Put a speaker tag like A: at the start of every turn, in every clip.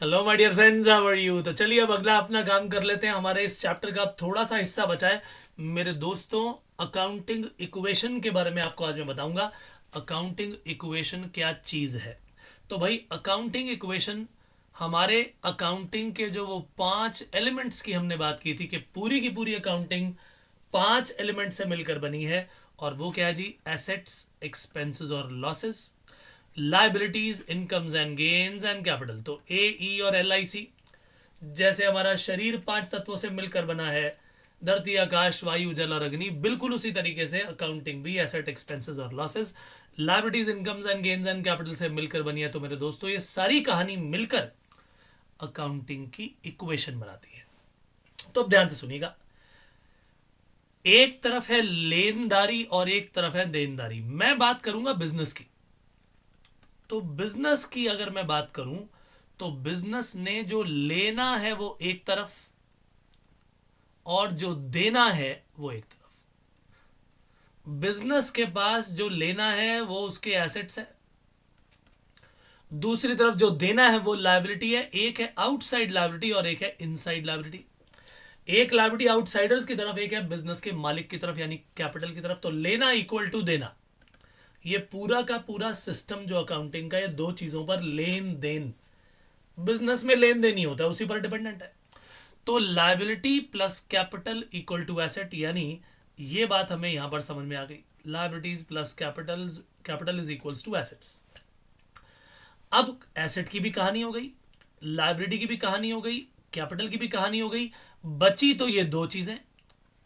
A: Hello my dear friends, how are you. तो चलिए अब अगला अपना काम कर लेते हैं। हमारे इस चैप्टर का अब थोड़ा सा हिस्सा बचा है मेरे दोस्तों। अकाउंटिंग इक्वेशन के बारे में आपको आज मैं बताऊंगा। अकाउंटिंग इक्वेशन क्या चीज़ है। तो भाई अकाउंटिंग इक्वेशन हमारे अकाउंटिंग के जो वो 5 एलिमेंट्स की हमने बात की थी कि पूरी की पूरी अकाउंटिंग 5 एलिमेंट से मिलकर बनी है। और वो क्या है जी? एसेट्स, एक्सपेंसेस और losses, liabilities, incomes and gains and capital. तो ए, ई और एल आई सी। जैसे हमारा शरीर 5 तत्वों से मिलकर बना है, धरती, आकाश, वायु, जल और अग्नि, बिल्कुल उसी तरीके से अकाउंटिंग भी एसेट, एक्सपेंसेस और losses, liabilities, incomes and gains and capital से मिलकर बनी है। तो मेरे दोस्तों ये सारी कहानी मिलकर अकाउंटिंग की इक्वेशन बनाती है। तो अब ध्यान से सुनिएगा। एक तरफ है लेनदारी और एक तरफ है देनदारी। मैं बात करूंगा बिजनेस की। तो बिजनेस की अगर मैं बात करूं तो बिजनेस ने जो लेना है वो एक तरफ और जो देना है वो एक तरफ। बिजनेस के पास जो लेना है वो उसके एसेट्स है, दूसरी तरफ जो देना है वो लायबिलिटी है। एक है आउटसाइड लायबिलिटी और एक है इनसाइड लायबिलिटी। एक लायबिलिटी आउटसाइडर्स की तरफ, एक है बिजनेस के मालिक की तरफ यानी कैपिटल की तरफ। तो लेना इक्वल टू देना, ये पूरा का पूरा सिस्टम जो अकाउंटिंग का, ये दो चीजों पर लेन देन, बिजनेस में लेन देन ही होता है, उसी पर डिपेंडेंट है। तो liability plus capital equal to asset, यानी ये बात हमें यहां पर समझ में आ गई। Liabilities plus capital is equals to assets. अब एसेट की भी कहानी हो गई, लायबिलिटी की भी कहानी हो गई, कैपिटल की भी कहानी हो गई। बची तो ये दो चीजें,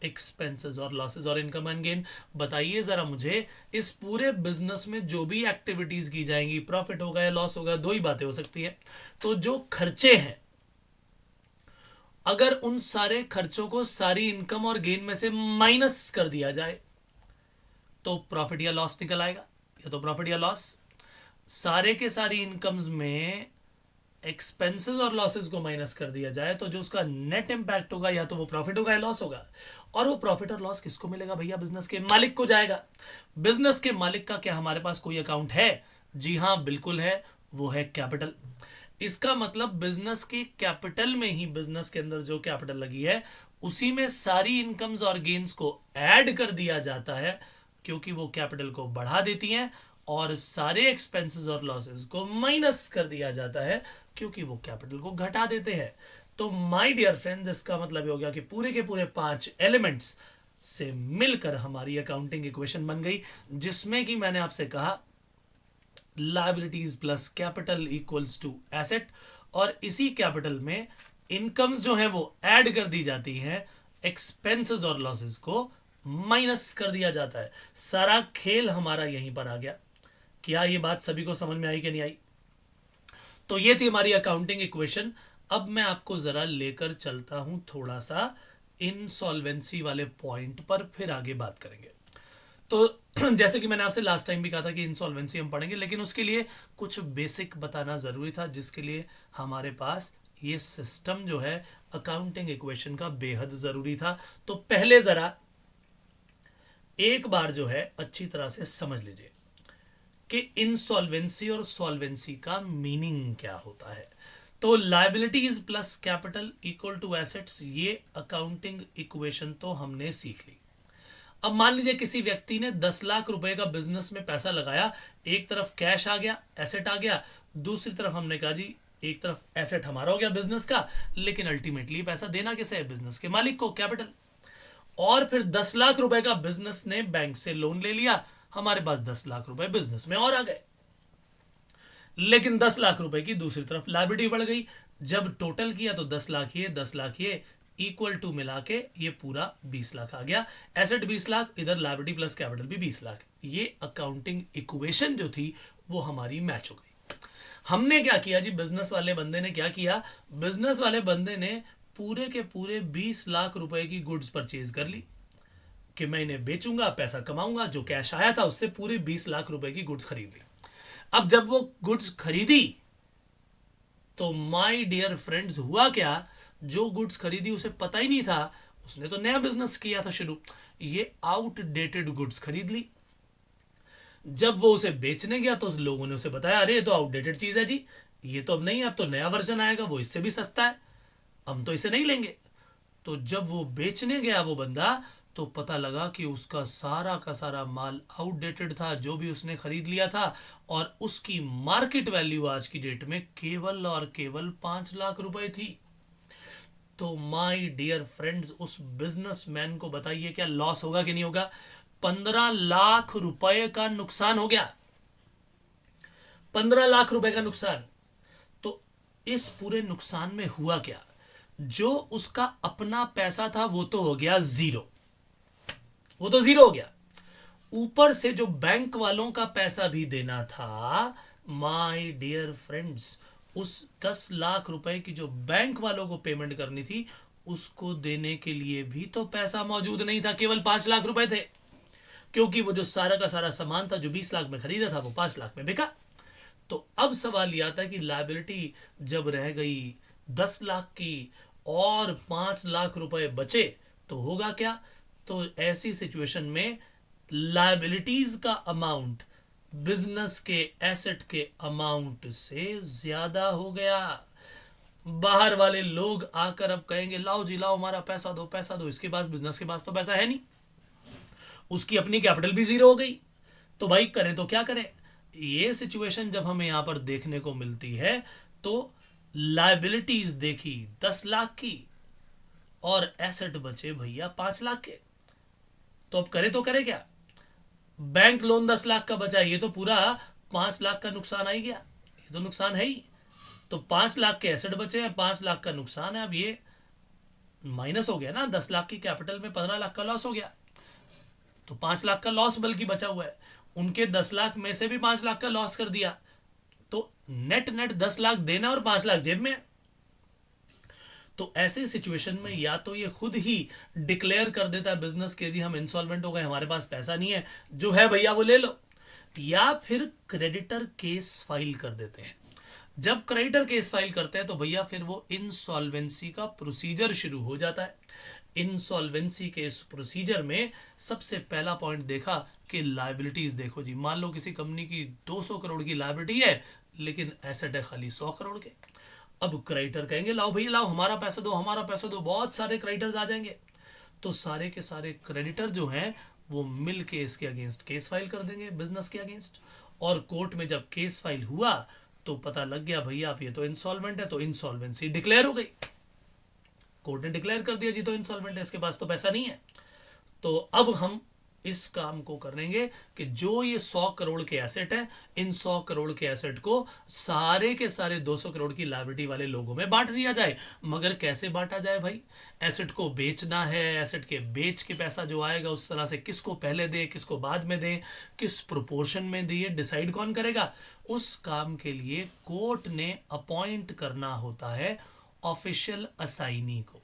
A: एक्सपेंसेस और लॉसेस और इनकम एंड गेन। बताइए जरा मुझे, इस पूरे बिजनेस में जो भी एक्टिविटीज की जाएंगी, प्रॉफिट होगा या लॉस होगा, दो ही बातें हो सकती है। तो जो खर्चे हैं, अगर उन सारे खर्चों को सारी इनकम और गेन में से माइनस कर दिया जाए तो प्रॉफिट या लॉस निकल आएगा। या तो प्रॉफिट या लॉस। सारे के सारी इनकम्स में एक्सपेंसेस और लॉसेस को माइनस कर दिया जाए तो जो उसका नेट इंपैक्ट होगा, या तो वो प्रॉफिट होगा या लॉस होगा। और वो प्रॉफिट और लॉस किसको मिलेगा भैया? बिजनेस के मालिक को जाएगा। बिजनेस के मालिक का क्या हमारे पास कोई अकाउंट है? जी हाँ, बिल्कुल है। वो है कैपिटल। इसका मतलब बिजनेस की कैपिटल में ही, बिजनेस के अंदर जो कैपिटल लगी है उसी में सारी इनकम्स और गेन्स को ऐड कर दिया जाता है, क्योंकि वो कैपिटल को बढ़ा देती हैं। और सारे एक्सपेंसेस और लॉसेस को माइनस कर दिया जाता है, क्योंकि वो कैपिटल को घटा देते हैं। तो माय डियर फ्रेंड्स, इसका मतलब ये हो गया कि पूरे के पूरे 5 एलिमेंट्स से मिलकर हमारी अकाउंटिंग इक्वेशन बन गई, जिसमें कि मैंने आपसे कहा liabilities plus capital equals to asset. और इसी कैपिटल में इनकम्स जो है वो ऐड कर दी जाती हैं, एक्सपेंसेस और लॉसेस को माइनस कर दिया जाता है। सारा खेल हमारा यहीं पर आ गया। क्या ये बात सभी को समझ में आई कि नहीं आई? तो ये थी हमारी अकाउंटिंग इक्वेशन। अब मैं आपको जरा लेकर चलता हूं थोड़ा सा इनसॉल्वेंसी वाले पॉइंट पर, फिर आगे बात करेंगे। तो जैसे कि मैंने आपसे लास्ट टाइम भी कहा था कि इंसॉल्वेंसी हम पढ़ेंगे, लेकिन उसके लिए कुछ बेसिक बताना ज़रूरी था, जिसके लिए हमारे पास ये सिस्टम जो है अकाउंटिंग इक्वेशन का बेहद ज़रूरी था। तो पहले ज़रा एक बार जो है अच्छी तरह से समझ लीजिए कि इंसॉल्वेंसी और सॉल्वेंसी का मीनिंग क्या होता है। तो liabilities plus capital equal to assets, ये अकाउंटिंग इक्वेशन तो हमने सीख ली। अब मान लीजिए किसी व्यक्ति ने 10 लाख रुपए का बिजनेस में पैसा लगाया। एक तरफ कैश आ गया, एसेट आ गया। दूसरी तरफ हमने कहा जी, एक तरफ एसेट हमारा हो गया बिजनेस का, लेकिन अल्टीमेटली पैसा देना किसे है? बिजनेस के मालिक को, कैपिटल। और फिर 10 लाख रुपए का बिजनेस ने बैंक से लोन ले लिया, हमारे पास 10 लाख रुपए बिजनेस में और आ गए। लेकिन 10 लाख रुपए की दूसरी तरफ लाइबिलिटी बढ़ गई। जब टोटल किया तो 10 लाख ये, 10 लाख ये, इक्वल टू मिला के ये पूरा 20 लाख आ गया। एसेट 20 लाख, इधर लाइबिलिटी प्लस कैपिटल भी 20 लाख। ये अकाउंटिंग इक्वेशन जो थी वो हमारी मैच हो गई। हमने क्या किया जी? बिजनेस वाले बंदे ने क्या किया? बिजनेस वाले बंदे ने पूरे के पूरे 20 लाख रुपए की गुड्स परचेज कर ली कि मैं इन्हें बेचूंगा, पैसा कमाऊंगा। जो कैश आया था उससे पूरे 20 लाख रुपए की गुड्स खरीद ली। अब जब वो गुड्स खरीदी तो माय डियर फ्रेंड्स हुआ क्या? जो गुड्स खरीदी उसे पता ही नहीं था, उसने तो नया बिजनेस किया था शुरू, ये आउटडेटेड गुड्स खरीद ली। जब वो उसे बेचने गया तो लोगों ने उसे बताया, अरे ये तो आउटडेटेड चीज है जी, ये तो अब नहीं है, अब तो नया वर्जन आएगा, वो इससे भी सस्ता है, हम तो इसे नहीं लेंगे। तो जब वो बेचने गया वो बंदा, तो पता लगा कि उसका सारा का सारा माल आउटडेटेड था, जो भी उसने खरीद लिया था, और उसकी मार्केट वैल्यू आज की डेट में केवल और केवल 5 लाख रुपए थी। तो माय डियर फ्रेंड्स, उस बिजनेसमैन को बताइए क्या लॉस होगा कि नहीं होगा? 15 लाख रुपए का नुकसान हो गया, 15 लाख रुपए का नुकसान। तो इस पूरे नुकसान में हुआ क्या? जो उसका अपना पैसा था वो तो हो गया जीरो, वो तो जीरो हो गया। ऊपर से जो बैंक वालों का पैसा भी देना था, माय डियर फ्रेंड्स, उस 10 लाख रुपए की जो बैंक वालों को पेमेंट करनी थी, उसको देने के लिए भी तो पैसा मौजूद नहीं था, केवल 5 लाख रुपए थे। क्योंकि वो जो सारा का सारा सामान था जो 20 लाख में खरीदा था वो 5 लाख में बिका। तो अब सवाल यह आता है कि लायबिलिटी जब रह गई 10 लाख की और 5 लाख रुपए बचे, तो होगा क्या? तो ऐसी सिचुएशन में लायबिलिटीज का अमाउंट बिजनेस के एसेट के अमाउंट से ज्यादा हो गया। बाहर वाले लोग आकर अब कहेंगे लाओ जी लाओ, हमारा पैसा दो पैसा दो। इसके पास, बिजनेस के पास तो पैसा है नहीं, उसकी अपनी कैपिटल भी जीरो हो गई। तो भाई करें तो क्या करें? ये सिचुएशन जब हमें यहां पर देखने को मिलती है, तो लाइबिलिटीज देखी 10 लाख की और एसेट बचे भैया 5 लाख के। तो अब करे तो करे क्या? बैंक लोन 10 लाख का बचा, ये तो पूरा 5 लाख का नुकसान आ ही गया, ये तो नुकसान है ही। तो 5 लाख के एसेट बचे हैं, 5 लाख का नुकसान है। अब ये माइनस हो गया ना, 10 लाख की कैपिटल में 15 लाख का लॉस हो गया। तो 5 लाख का लॉस बल्कि बचा हुआ है, उनके 10 लाख में से भी 5 लाख का लॉस कर दिया। तो नेट नेट 10 लाख देना और 5 लाख जेब में। तो ऐसे सिचुएशन में या तो ये खुद ही डिक्लेयर कर देता है बिजनेस के जी हम इंसॉल्वेंट हो गए, हमारे पास पैसा नहीं है, जो है भैया वो ले लो, या फिर क्रेडिटर केस फाइल कर देते हैं। जब क्रेडिटर केस फाइल करते हैं तो भैया फिर वो इंसॉल्वेंसी का प्रोसीजर शुरू हो जाता है। इंसॉल्वेंसी के इस प्रोसीजर में सबसे पहला पॉइंट देखा कि लायबिलिटीज देखो जी। मान लो किसी कंपनी की 200 करोड़ की लायबिलिटी है, लेकिन एसेट है खाली 100 करोड़ के। अब क्रेडिटर कहेंगे लाओ भैया लाओ, हमारा पैसा दो हमारा पैसा दो, बहुत सारे क्रेडिटर्स आ जाएंगे। तो सारे के सारे क्रेडिटर जो हैं वो मिल के इसके अगेंस्ट केस फाइल कर देंगे, बिजनेस के अगेंस्ट। और कोर्ट में जब केस फाइल हुआ तो पता लग गया भैया आप ये तो इंसॉल्वेंट है, तो इंसॉल्वेंसी डिक्लेयर हो गई। कोर्ट ने डिक्लेयर कर दिया जी तो इंसॉल्वेंट है, इसके पास तो पैसा नहीं है। तो अब हम इस काम को करेंगे कि जो ये 100 करोड़ के एसेट है, इन 100 करोड़ के एसेट को सारे के सारे 200 करोड़ की लायबिलिटी वाले लोगों में बांट दिया जाए। मगर कैसे बांटा जाए भाई? एसेट को बेचना है, एसेट के बेच के पैसा जो आएगा उस तरह से किसको पहले दें किसको बाद में दें, किस प्रोपोर्शन में दिए, डिसाइड कौन करेगा? उस काम के लिए कोर्ट ने अपॉइंट करना होता है ऑफिशियल असाइनी को।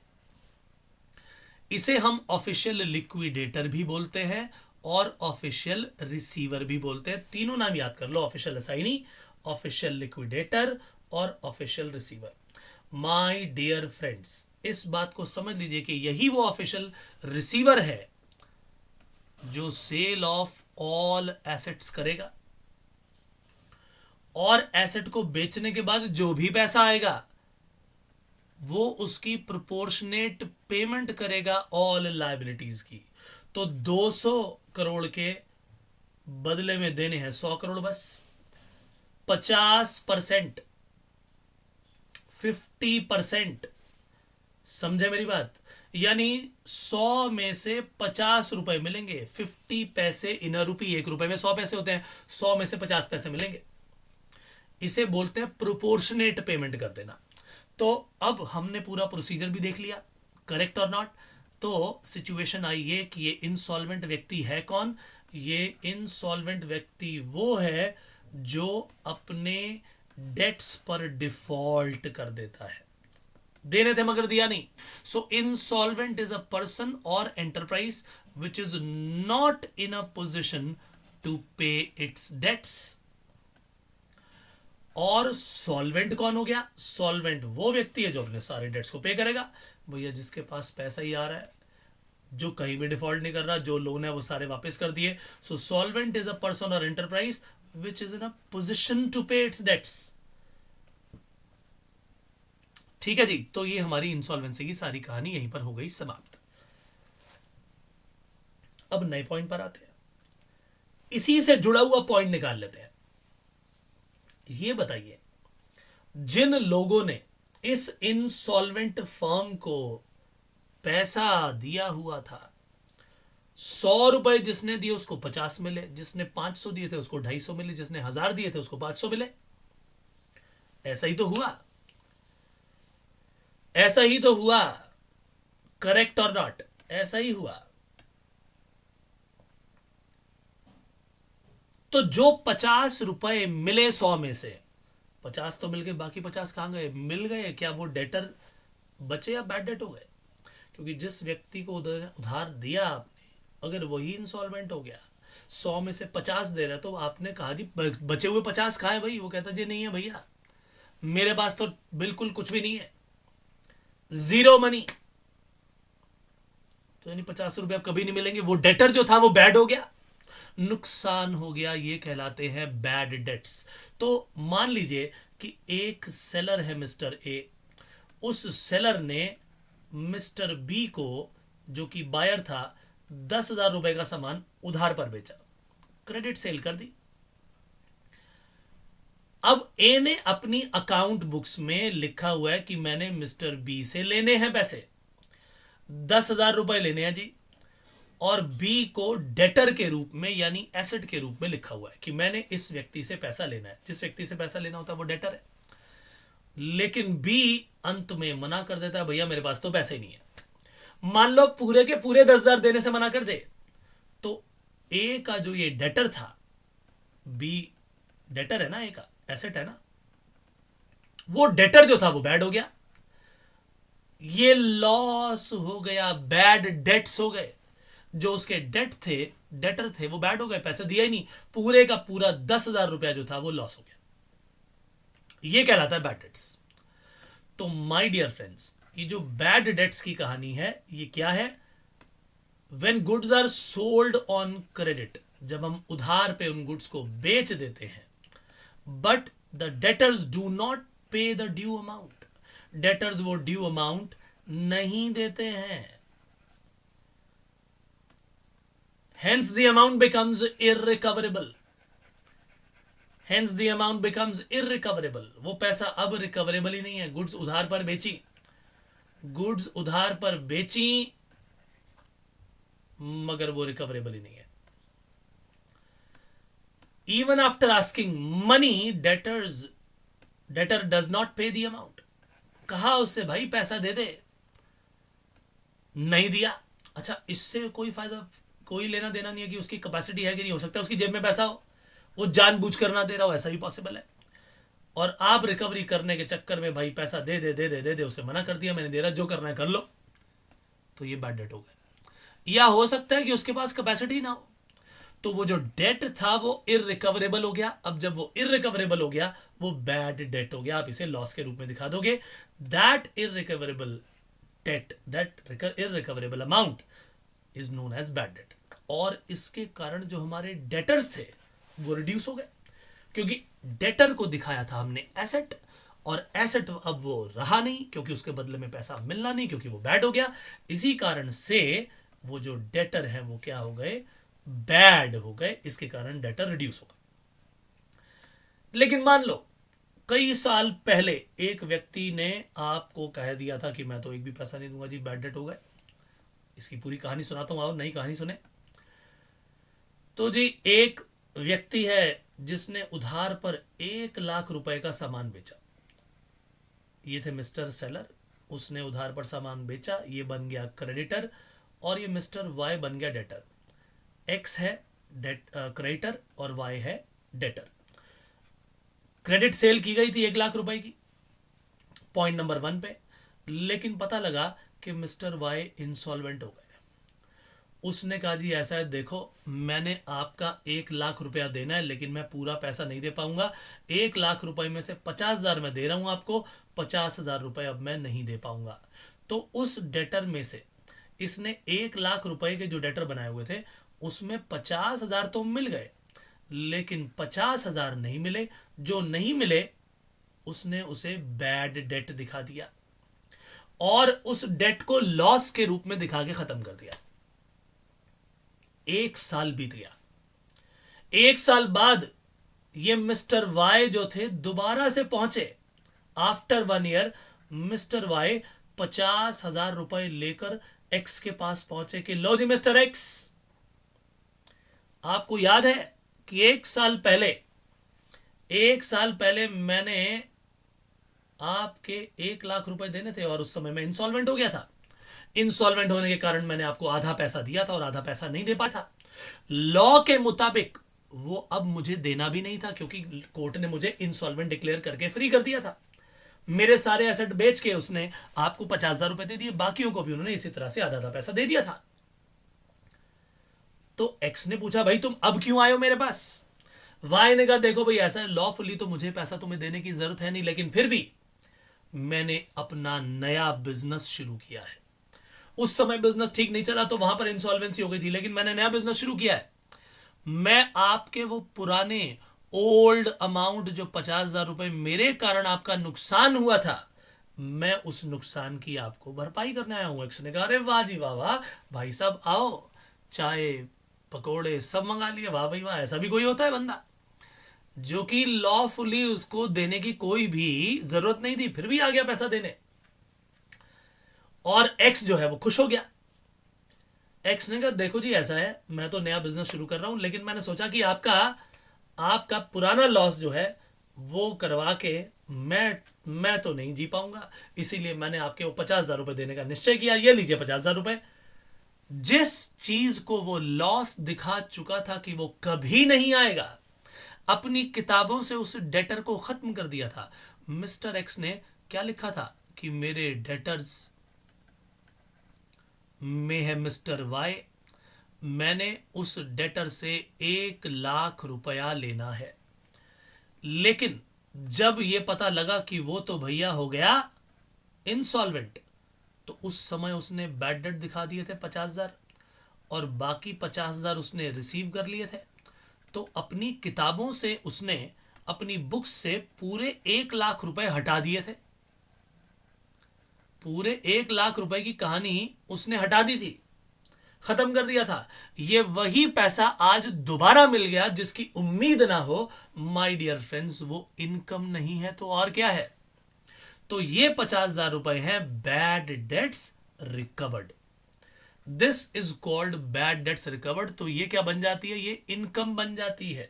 A: इसे हम ऑफिशियल लिक्विडेटर भी बोलते हैं और ऑफिशियल रिसीवर भी बोलते हैं। तीनों नाम याद कर लो, ऑफिशियल असाइनी, ऑफिशियल लिक्विडेटर और official receiver. My dear friends, इस बात को समझ लीजिए कि यही वो ऑफिशियल रिसीवर है जो सेल ऑफ ऑल एसेट्स करेगा, और एसेट को बेचने के बाद जो भी पैसा आएगा वो उसकी प्रोपोर्शनेट पेमेंट करेगा ऑल लायबिलिटीज की। तो 200 करोड़ के बदले में देने हैं 100 करोड़, बस 50%, 50%। समझे मेरी बात? यानी 100 में से 50 रुपए मिलेंगे, 50 पैसे इन रुपी, 1 रुपए में 100 पैसे होते हैं, 100 में से 50 पैसे मिलेंगे। इसे बोलते हैं प्रोपोर्शनेट पेमेंट कर देना। तो अब हमने पूरा प्रोसीजर भी देख लिया, करेक्ट और नॉट? तो सिचुएशन आई है कि ये इंसॉल्वेंट व्यक्ति है कौन? ये इंसॉल्वेंट व्यक्ति वो है जो अपने डेट्स पर डिफॉल्ट कर देता है। देने थे मगर दिया नहीं। So insolvent is a person और enterprise which is not in a position to pay its debts. और सॉल्वेंट कौन हो गया? सॉल्वेंट वो व्यक्ति है जो अपने सारे डेट्स को पे करेगा। भैया जिसके पास पैसा ही आ रहा है, जो कहीं भी डिफॉल्ट नहीं कर रहा, जो लोन है वो सारे वापस कर दिए। So solvent is a person और enterprise which is in a position to pay its debts. ठीक है जी, तो ये हमारी इंसॉल्वेंसी की सारी कहानी यहीं पर हो गई समाप्त। अब नए पॉइंट पर आते हैं, इसी से जुड़ा हुआ पॉइंट निकाल लेते हैं। ये बताइए, जिन लोगों ने इस इंसॉल्वेंट फर्म को पैसा दिया हुआ था, 100 रुपए जिसने दिए उसको 50 मिले, जिसने 500 दिए थे उसको 250 मिले, जिसने 1000 दिए थे उसको 500 मिले। ऐसा ही तो हुआ, ऐसा ही तो हुआ, करेक्ट और नॉट? ऐसा ही हुआ। तो जो 50 रुपए मिले 100 में से 50 तो मिल गए, बाकी 50 कहां गए? मिल गए क्या वो डेटर बचे या बैड डेट हो गए? क्योंकि जिस व्यक्ति को उधार दिया आपने, अगर वही इंसॉल्वेंट हो गया, 100 में से 50 दे रहा है, तो आपने कहा जी बचे हुए 50 कहाँ है भाई? वो कहता जी नहीं है भैया, मेरे पास तो बिल्कुल कुछ भी नहीं है, जीरो मनी। तो यानी 50 रुपए अब कभी नहीं मिलेंगे। वो डेटर जो था वो बैड हो गया, नुकसान हो गया। ये कहलाते हैं बैड डेट्स। तो मान लीजिए कि एक सेलर है मिस्टर ए, उस सेलर ने मिस्टर बी को, जो कि बायर था, 10,000 रुपए का सामान उधार पर बेचा, क्रेडिट सेल कर दी। अब ए ने अपनी अकाउंट बुक्स में लिखा हुआ है कि मैंने मिस्टर बी से लेने हैं पैसे, 10,000 रुपए लेने हैं जी, और बी को डेटर के रूप में यानी एसेट के रूप में लिखा हुआ है कि मैंने इस व्यक्ति से पैसा लेना है। जिस व्यक्ति से पैसा लेना होता है वो डेटर है। लेकिन बी अंत में मना कर देता है, भैया मेरे पास तो पैसे नहीं है। मान लो पूरे के पूरे 10,000 देने से मना कर दे, तो ए का जो ये डेटर था, बी डेटर है ना, ए का एसेट है ना, वो डेटर जो था वो बैड हो गया, ये लॉस हो गया, बैड डेट्स हो गए। जो उसके डेटर थे वो बैड हो गए, पैसे दिया ही नहीं, पूरे का पूरा 10,000 रुपया जो था वो लॉस हो गया। ये कहलाता है बैड डेट्स। तो माय डियर फ्रेंड्स, ये जो बैड डेट्स की कहानी है ये क्या है? When goods are sold on credit, जब हम उधार पे उन गुड्स को बेच देते हैं, but the debtors do not पे द ड्यू अमाउंट, डेटर्स वो ड्यू अमाउंट नहीं देते हैं, hence the amount becomes irrecoverable, hence the amount becomes irrecoverable। वो पैसा अब रिकवरेबल ही नहीं है। गुड्स उधार पर बेची, गुड्स उधार पर बेची, मगर वो रिकवरेबल ही नहीं है। Even after asking money, debtor does not पे द अमाउंट। कहा उससे भाई पैसा दे दे, नहीं दिया। अच्छा, इससे कोई फायदा, कोई लेना देना नहीं है कि उसकी कैपेसिटी है कि नहीं। हो सकता है उसकी जेब में पैसा हो, वो जानबूझ कर ना दे रहा हो, ऐसा भी पॉसिबल है। और आप रिकवरी करने के चक्कर में भाई पैसा दे दे दे दे दे दे, उसे मना कर दिया, मैंने दे रहा, जो करना है कर लो, तो ये बैड डेट हो गया। या हो सकता है कि उसके पास कैपेसिटी ना हो, तो वो जो डेट था वो इररिकवरेबल हो गया। अब जब वो इररिकवरेबल हो गया, वो बैड डेट हो गया, आप इसे लॉस के रूप में दिखा दोगे। That irrecoverable debt, that irrecoverable amount is known as bad debt. और इसके कारण जो हमारे डेटर्स थे वो रिड्यूस हो गए, क्योंकि डेटर को दिखाया था हमने एसेट, और एसेट अब वो रहा नहीं, क्योंकि उसके बदले में पैसा मिलना नहीं, क्योंकि वो बैड हो गया। इसी कारण से वो जो डेटर है वो क्या हो गए? बैड हो गए। इसके कारण डेटर रिड्यूस हो गए। लेकिन मान लो कई साल पहले एक व्यक्ति ने आपको कह दिया था कि मैं तो एक भी पैसा नहीं दूंगा जी, बैड डेट हो गए। इसकी पूरी कहानी सुनाता हूं, आओ नई कहानी सुने। तो जी एक व्यक्ति है जिसने उधार पर 1,00,000 रुपए का सामान बेचा। ये थे मिस्टर सेलर, उसने उधार पर सामान बेचा, ये बन गया क्रेडिटर, और ये मिस्टर वाई बन गया डेटर। एक्स है क्रेडिटर और वाई है डेटर। क्रेडिट सेल की गई थी 1,00,000 रुपए की, पॉइंट नंबर 1 पे। लेकिन पता लगा कि मिस्टर वाई इंसॉल्वेंट हो गए। उसने कहा जी ऐसा है, देखो मैंने आपका 1,00,000 रुपया देना है, लेकिन मैं पूरा पैसा नहीं दे पाऊंगा। 1,00,000 रुपए में से 50,000 मैं दे रहा हूं आपको, 50,000 रुपए अब मैं नहीं दे पाऊंगा। तो उस डेटर में से इसने 1,00,000 रुपए के जो डेटर बनाए हुए थे उसमें 50,000 तो मिल गए, लेकिन 50,000 नहीं मिले। जो नहीं मिले उसने उसे बैड डेट दिखा दिया। और उस डेट को लॉस के रूप में दिखा के खत्म कर दिया। 1 साल बीत गया। 1 साल बाद ये मिस्टर वाई जो थे दोबारा से पहुंचे। आफ्टर 1 ईयर मिस्टर वाई 50,000 रुपए लेकर एक्स के पास पहुंचे कि लो जी मिस्टर एक्स, आपको याद है कि 1 साल पहले मैंने आपके 1 लाख रुपए देने थे और उस समय मैं इंसॉल्वेंट हो गया था। इंसॉल्वेंट होने के कारण मैंने आपको आधा पैसा दिया था और आधा पैसा नहीं दे पाया था। लॉ के मुताबिक वो अब मुझे देना भी नहीं था क्योंकि कोर्ट ने मुझे इंसॉल्वेंट डिक्लेयर करके फ्री कर दिया था। मेरे सारे एसेट बेच के उसने आपको 50,000 रुपए दे दिए, बाकियों को भी उन्होंने इसी तरह से आधा आधा पैसा दे दिया था। तो एक्स ने पूछा भाई तुम अब क्यों आए हो मेरे पास? वाई ने कहा देखो भाई ऐसा है, लॉफुली तो मुझे पैसा तुम्हें देने की जरूरत है नहीं, लेकिन फिर भी मैंने अपना नया बिजनेस शुरू किया है। उस समय बिजनेस ठीक नहीं चला तो वहां पर इंसॉल्वेंसी हो गई थी, लेकिन मैंने नया बिजनेस शुरू किया है। मैं आपके वो पुराने ओल्ड अमाउंट जो 50,000 रुपए मेरे कारण आपका नुकसान हुआ था, मैं उस नुकसान की आपको भरपाई करने आया हूं। एक्स ने कहा अरे वाह जी वाह वाह भाई साहब, आओ चाय पकोड़े सब मंगा लिए, वाह भाई वाह। ऐसा भी कोई होता है बंदा जो कि लॉफुली उसको देने की कोई भी जरूरत नहीं थी, फिर भी आ गया पैसा देने। और एक्स जो है वो खुश हो गया। एक्स ने कहा देखो जी ऐसा है, मैं तो नया बिजनेस शुरू कर रहा हूं, लेकिन मैंने सोचा कि आपका आपका पुराना लॉस जो है वो करवा के मैं तो नहीं जी पाऊंगा, इसीलिए मैंने आपके वो 50,000 रुपए देने का निश्चय किया। ये लीजिए 50,000 रुपए। जिस चीज को वो लॉस दिखा चुका था कि वो कभी नहीं आएगा, अपनी किताबों से उस डेटर को खत्म कर दिया था। मिस्टर एक्स ने क्या लिखा था कि मेरे डेटर्स में है मिस्टर वाई, मैंने उस डेटर से 1 लाख रुपया लेना है। लेकिन जब यह पता लगा कि वो तो भैया हो गया इंसॉल्वेंट, तो उस समय उसने बैड डेट दिखा दिए थे 50,000 और बाकी 50,000 उसने रिसीव कर लिए थे। तो अपनी किताबों से उसने अपनी बुक्स से पूरे 1 लाख रुपए हटा दिए थे। पूरे 1 लाख रुपए की कहानी उसने हटा दी थी, खत्म कर दिया था। ये वही पैसा आज दोबारा मिल गया जिसकी उम्मीद ना हो। माय डियर फ्रेंड्स, वो इनकम नहीं है तो और क्या है? तो ये 50,000 रुपए हैं bad debts recovered. This is called bad debts recovered. तो ये क्या बन जाती है? ये इनकम बन जाती है।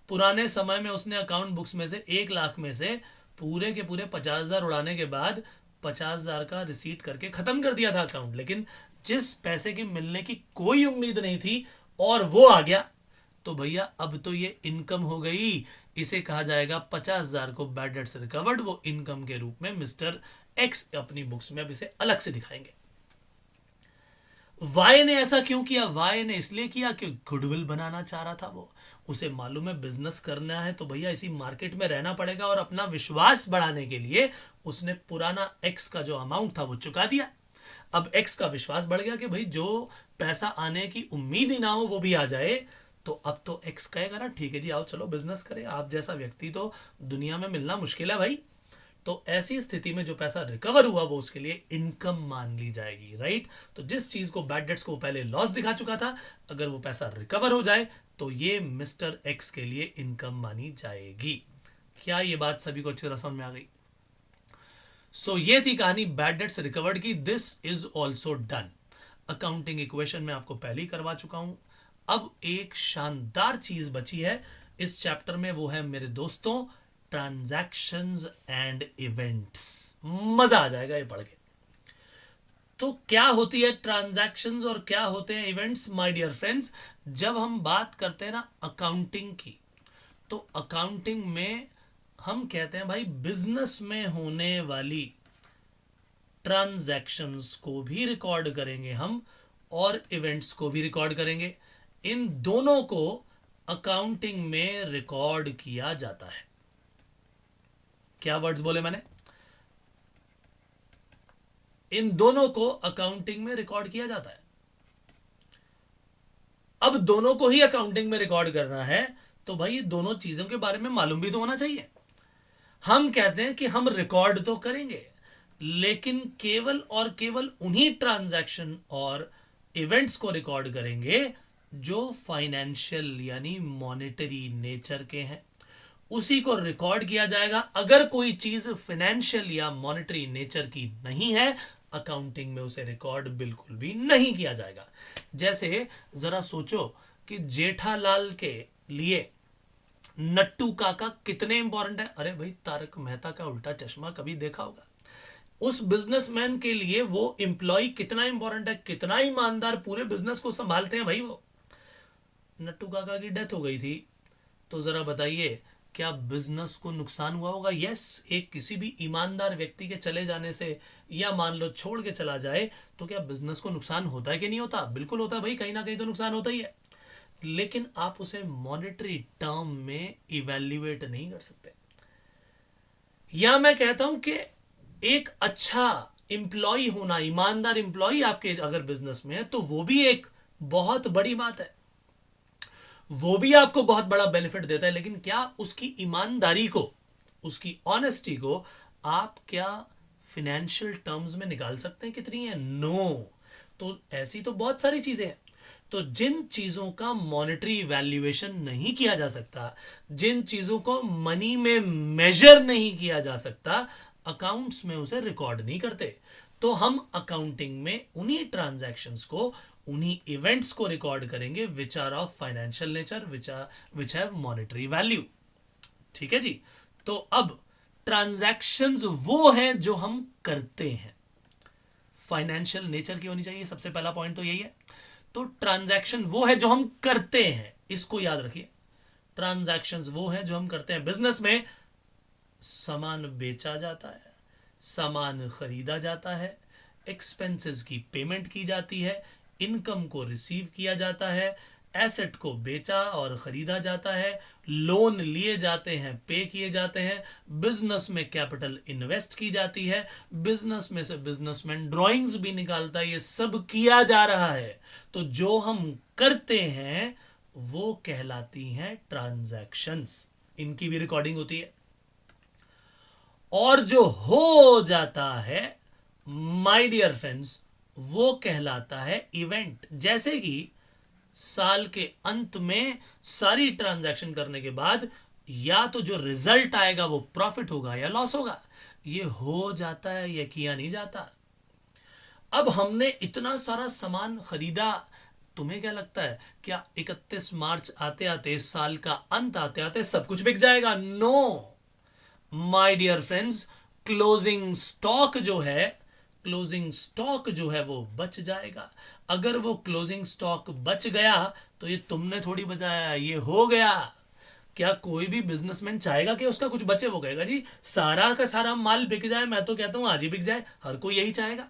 A: पुराने समय में उसने अकाउंट बुक्स में से 1 लाख में से पूरे के पूरे 50,000 उड़ाने के बाद 50,000 का रिसीट करके खत्म कर दिया था अकाउंट, लेकिन जिस पैसे की मिलने की कोई उम्मीद नहीं थी और वो आ गया, तो भैया अब तो ये इनकम हो गई। इसे कहा जाएगा 50,000 को बैड डेट्स रिकवर्ड। वो इनकम के रूप में मिस्टर एक्स अपनी बुक्स में अब इसे अलग से दिखाएंगे। वाई ने ऐसा क्यों किया? वाई ने इसलिए किया कि गुडविल बनाना चाह रहा था। वो उसे मालूम है बिजनेस करना है तो भैया इसी मार्केट में रहना पड़ेगा, और अपना विश्वास बढ़ाने के लिए उसने पुराना एक्स का जो अमाउंट था वो चुका दिया। अब एक्स का विश्वास बढ़ गया कि भाई जो पैसा आने की उम्मीद ही ना हो वो भी आ जाए। तो अब तो एक्स कहेगा ना ठीक है जी आओ चलो बिजनेस करें, आप जैसा व्यक्ति तो दुनिया में मिलना मुश्किल है भाई। तो ऐसी स्थिति में जो पैसा रिकवर हुआ वो उसके लिए इनकम मान ली जाएगी, राइट। तो जिस चीज को बैड डेट्स को पहले लॉस दिखा चुका था, अगर वो पैसा रिकवर हो जाए तो ये मिस्टर एक्स के लिए इनकम मानी जाएगी। क्या ये बात सभी को अच्छी तरह समझ में आ गई? सो ये थी कहानी बैड डेट्स रिकवर्ड की। This is also done. Accounting equation में आपको पहले ही करवा चुका हूं। अब एक शानदार चीज बची है इस चैप्टर में, वो है मेरे दोस्तों ट्रांजैक्शंस एंड इवेंट्स। मजा आ जाएगा ये पढ़ के। तो क्या होती है ट्रांजैक्शंस और क्या होते हैं इवेंट्स? माय डियर फ्रेंड्स, जब हम बात करते हैं ना अकाउंटिंग की, तो अकाउंटिंग में हम कहते हैं भाई बिजनेस में होने वाली ट्रांजैक्शंस को भी रिकॉर्ड करेंगे हम और इवेंट्स को भी रिकॉर्ड करेंगे। इन दोनों को अकाउंटिंग में रिकॉर्ड किया जाता है। क्या वर्ड्स बोले मैंने? इन दोनों को अकाउंटिंग में रिकॉर्ड किया जाता है। अब दोनों को ही अकाउंटिंग में रिकॉर्ड करना है तो भाई ये दोनों चीजों के बारे में मालूम भी तो होना चाहिए। हम कहते हैं कि हम रिकॉर्ड तो करेंगे, लेकिन केवल और केवल उन्हीं ट्रांजैक्शन और इवेंट्स को रिकॉर्ड करेंगे जो फाइनेंशियल यानी मॉनेटरी नेचर के हैं, उसी को रिकॉर्ड किया जाएगा। अगर कोई चीज फाइनेंशियल या मॉनेटरी नेचर की नहीं है, अकाउंटिंग में उसे रिकॉर्ड बिल्कुल भी नहीं किया जाएगा। जैसे जरा सोचो कि जेठालाल के लिए नट्टू काका कितने इंपॉर्टेंट है। अरे भाई, तारक मेहता का उल्टा चश्मा कभी देखा होगा। उस बिजनेसमैन के लिए वो एम्प्लॉय कितना इंपॉर्टेंट है, कितना ईमानदार, पूरे बिजनेस को संभालते हैं भाई वो। नट्टू काका की डेथ हो गई थी, तो जरा बताइए क्या बिजनेस को नुकसान हुआ होगा? यस, एक किसी भी ईमानदार व्यक्ति के चले जाने से या मान लो छोड़ के चला जाए तो क्या बिजनेस को नुकसान होता है कि नहीं होता? बिल्कुल होता है भाई, कहीं ना कहीं तो नुकसान होता ही है। लेकिन आप उसे मॉनेटरी टर्म में इवेल्युएट नहीं कर सकते। या मैं कहता हूं कि एक अच्छा एम्प्लॉय होना, ईमानदार एम्प्लॉय आपके अगर बिजनेस में है, तो वो भी एक बहुत बड़ी बात है, वो भी आपको बहुत बड़ा बेनिफिट देता है। लेकिन क्या उसकी ईमानदारी को, उसकी ऑनेस्टी को आप क्या फाइनेंशियल टर्म्स में निकाल सकते हैं कितनी है? नो। तो ऐसी तो बहुत सारी चीजें हैं। तो जिन चीजों का मॉनेटरी वैल्यूएशन नहीं किया जा सकता, जिन चीजों को मनी में मेजर नहीं किया जा सकता, अकाउंट्स में उसे रिकॉर्ड नहीं करते। तो हम अकाउंटिंग में उन्हीं ट्रांजैक्शंस को, उन्हीं इवेंट्स को रिकॉर्ड करेंगे which are of financial nature, which have monetary value. ठीक है जी। तो अब ट्रांजैक्शंस वो हैं जो हम करते हैं, फाइनेंशियल नेचर की होनी चाहिए, सबसे पहला पॉइंट तो यही है। तो ट्रांजैक्शन वो है जो हम करते हैं, इसको याद रखिए। ट्रांजैक्शंस वो है जो हम करते हैं। बिजनेस में सामान बेचा जाता है, सामान खरीदा जाता है, एक्सपेंसेस की पेमेंट की जाती है, इनकम को रिसीव किया जाता है, एसेट को बेचा और खरीदा जाता है, लोन लिए जाते हैं, पे किए जाते हैं, बिजनेस में कैपिटल इन्वेस्ट की जाती है, बिजनेस में से बिजनेसमैन ड्राइंग्स भी निकालता है, ये सब किया जा रहा है। तो जो हम करते हैं वो कहलाती हैं ट्रांजैक्शंस, इनकी भी रिकॉर्डिंग होती है। और जो हो जाता है माय डियर फ्रेंड्स, वो कहलाता है इवेंट। जैसे कि साल के अंत में सारी ट्रांजैक्शन करने के बाद या तो जो रिजल्ट आएगा वो प्रॉफिट होगा या लॉस होगा, ये हो जाता है, ये किया नहीं जाता। अब हमने इतना सारा सामान खरीदा, तुम्हें क्या लगता है क्या 31 मार्च आते आते, साल का अंत आते आते सब कुछ बिक जाएगा? No my dear friends, closing stock जो है, क्लोजिंग स्टॉक जो है वो बच जाएगा। अगर वो क्लोजिंग स्टॉक बच गया तो ये तुमने थोड़ी बचाया, ये हो गया। क्या कोई भी बिजनेसमैन चाहेगा कि उसका कुछ बचे? वो कहेगा जी सारा का सारा माल बिक जाए, मैं तो कहता हूं आज ही बिक जाए, हर कोई यही चाहेगा।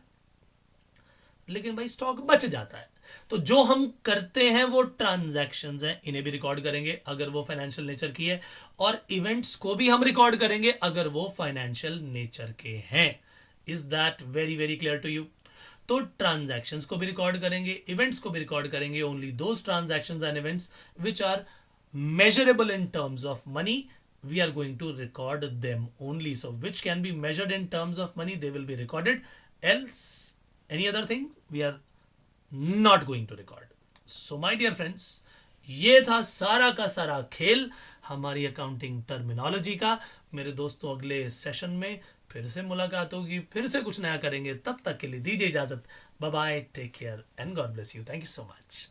A: लेकिन भाई स्टॉक बच जाता है। तो जो हम करते हैं वो ट्रांजैक्शंस हैं, इन्हें भी रिकॉर्ड करेंगे अगर वो फाइनेंशियल नेचर की है, और इवेंट्स को भी हम रिकॉर्ड करेंगे अगर वो फाइनेंशियल नेचर के हैं। Is that very very clear to you? तो ट्रांजैक्शंस को भी रिकॉर्ड करेंगे, इवेंट्स को भी रिकॉर्ड करेंगे, only those transactions and events which are measurable in terms of money, we are going to record them only. So which can be measured in terms of money, they will be recorded, else any other thing we are not going to record. So my dear friends, ये था सारा का सारा खेल हमारी accounting terminology का। मेरे दोस्तों अगले सेशन में फिर से मुलाकात होगी, फिर से कुछ नया करेंगे। तब तक के लिए दीजिए इजाजत। Bye bye, take care and God bless you. Thank you so much.